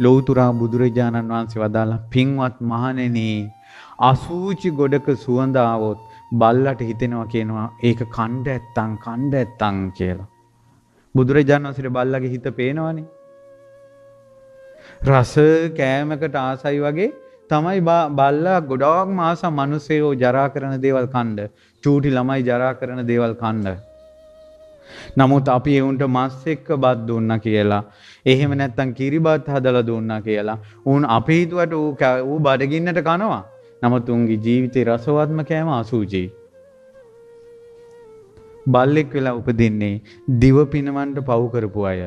ලෞතුරා බුදුරජාණන් වහන්සේ වදාළා පින්වත් මහණෙනි අසූචි ගොඩක සුවඳ આવොත් බල්ලට හිතෙනවා කියනවා ඒක කණ්ඩ ඇත්තන් කියලා. බුදුරජාණන් වහන්සේට බල්ලගේ හිත පේනවනේ. රස කෑමකට ආසයි වගේ තමයි බල්ලා ගොඩාක් මාස මිනිස්සෙෝ ජරා කරන දේවල් කණ්ඩ, චූටි ළමයි ජරා කරන දේවල් කණ්ඩ. නමුත් අපි ඒ උන්ට මස් එක්ක බත් දුන්නා කියලා, එහෙම නැත්නම් කිරිබත් හදලා දුන්නා කියලා, උන් අපි හිතුවට ඌ බඩගින්නට කනවා. නමුත් උන්ගේ ජීවිතේ රසවත්ම කෑම අසුචි. බල්ලෙක් වෙලා උපදින්නේ දිව පිනවන්න පව් කරපු අය.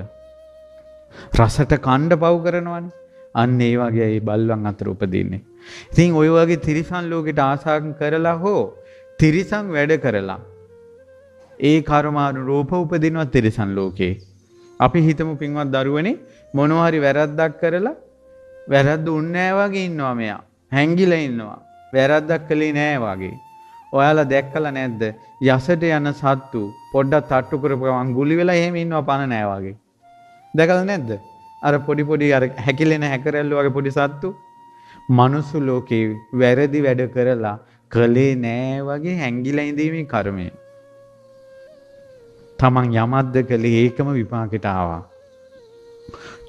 රසට කණ්ඩ පව් කරනවනේ. අන්න ඒ වගේ ඒ බල්වන් අතර උපදින්නේ. ඉතින් ඔය වගේ තිරිසන් ලෝකෙට ආසා කරලා හෝ තිරිසන් වැඩ කරලා ඒ කර්මානුරූප උපදිනවා තිරිසන් ලෝකේ. අපි හිතමු පින්වත් දරුවනේ මොනවා හරි වැරද්දක් කරලා වැරද්ද උන්නේ නැහැ වගේ ඉන්නවා මෙයා. හැංගිලා ඉන්නවා. වැරද්දක් කළේ නැහැ වගේ. ඔයාලා දැක්කලා නැද්ද? යසට යන සත්තු පොඩ්ඩක් තට්ටු කරපුවම ගුලි වෙලා එහෙම ඉන්නවා පණ නැහැ වගේ. දැකලා නැද්ද? අර පොඩි අර හැකිලෙන හැකරැල්ල වගේ පොඩි සත්තු. මනුස්ස ලෝකේ වැරදි වැඩ කරලා කළේ නැහැ වගේ හැංගිලා ඉඳීමේ කර්මය. තමන් යමද්ද කළේ ඒකම විපාකෙට ආවා.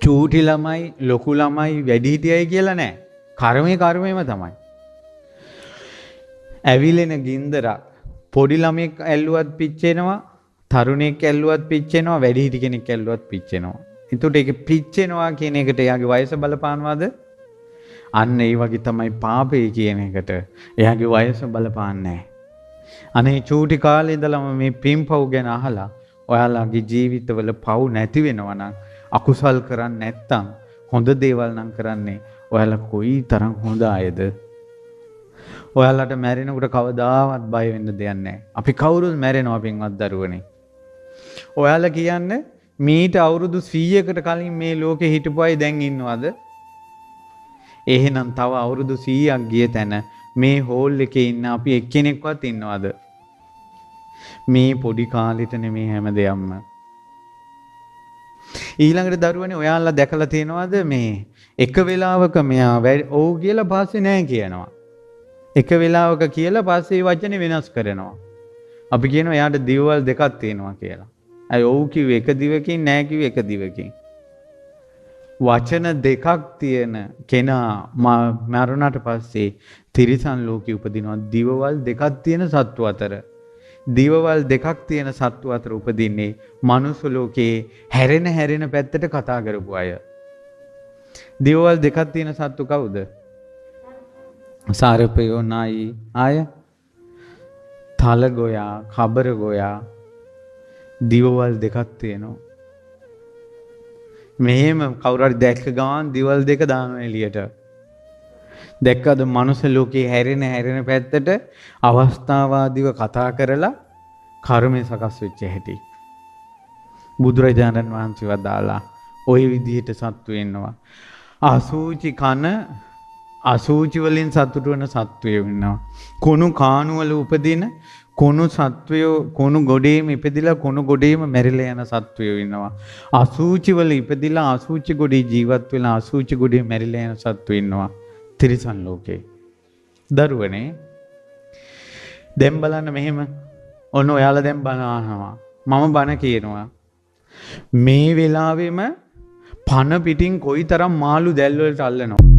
චූටි ළමයි, ලොකු ළමයි, වැඩිහිටියයි කියලා නැහැ. කර්මෙම තමයි. ඇවිලෙන ගින්දරක් පොඩි ළමෙක් ඇල්ලුවත් පිච්චෙනවා, තරුණයෙක් ඇල්ලුවත් පිච්චෙනවා, වැඩිහිටි කෙනෙක් ඇල්ලුවත් පිච්චෙනවා. එතකොට ඒක පිච්චෙනවා කියන එකට එයාගේ වයස බලපානවද? අන්න ඒ වගේ තමයි පාපේ කියන එකට එයාගේ වයස බලපාන්නේ නැහැ. අනේ චූටි කාලේ ඉඳලම මේ පින්පව් ගැන අහලා ඔයාලගේ ජීවිතවල පව් නැති වෙනවා නම්, අකුසල් කරන්නේ නැත්තම්, හොඳ දේවල් නම් කරන්නේ, ඔයාලා කොයි තරම් හොඳ අයද? ඔයාලට මැරෙනකොට කවදාවත් බය වෙන්න දෙයක් නැහැ. අපි කවුරුත් මැරෙනවා පින්වත් දරුවනේ. ඔයාලා කියන්නේ මීට අවුරුදු 100කට කලින් මේ ලෝකේ හිටපු අය දැන් ඉන්නවද? එහෙනම් තව අවුරුදු 100ක් ගිය තැන මේ හෝල් එකේ ඉන්න අපි එක්කෙනෙක්වත් ඉන්නවද? මේ පොඩි කාලෙට නෙමේ හැම දෙයක්ම. ඊළඟට දරුවනේ ඔයාලා දැකලා තියෙනවද මේ එක වෙලාවක මෙයා ඔව් කියලා පස්සේ නැහැ කියනවා. එක වෙලාවක කියලා පස්සේ ඒ වචනේ වෙනස් කරනවා. අපි කියනවා එයාට දිවවල් දෙකක් තියෙනවා කියලා. අය ඔව් කිව්වේ එක දිවකින්, නැහැ කිව්වේ එක දිවකින්. වචන දෙකක් තියෙන කෙනා මරුණාට පස්සේ තිරිසන් ලෝකෙ උපදිනවා. දිවවල් දෙකක් තියෙන සත්තු අතර. දිවවල් දෙකක් තියෙන සත්තු අතර උපදින්නේ මනුස්ස ලෝකේ හැරෙන පැත්තට කතා කරපු අය. දිවවල් දෙකක් තියෙන සත්තු කවුද? සාරපයෝ, නායි, ආය තල ගෝයා, කබර ගෝයා, දිවවල් දෙකක් තියෙනවා. මෙහෙම කවුරු හරි දැක්ක ගමන් දිවල් දෙක දානවා එළියට. දැක්කද මනුස්ස ලෝකේ හැරෙන පැත්තට අවස්ථාවාදීව කතා කරලා කර්මය සකස් වෙච්ච හැටි. බුදුරජාණන් වහන්සේ වදාලා ওই විදිහට සත්තු වෙනවා. අසූචි කන අසූචි වලින් සතුට වෙන සත්වයෝ ඉන්නවා. කුණු කාණු වල උපදින කුණු සත්වයෝ කුණු ගොඩේම ඉපදිලා කුණු ගොඩේම මැරිලා යන සත්වයෝ ඉන්නවා. අසූචි වල ඉපදිලා අසූචි ගොඩේ ජීවත් වෙලා අසූචි ගොඩේ මැරිලා යන සත්වයෝ ඉන්නවා තිරිසන් ලෝකේ. දරුවනේ දැන් බලන්න මෙහෙම. ඔන්න ඔයාලා දැන් බණ අහනවා. මම බණ කියනවා. මේ වෙලාවෙම පන පිටින් කොයිතරම් මාළු දැල් වලට අල්ලනවා.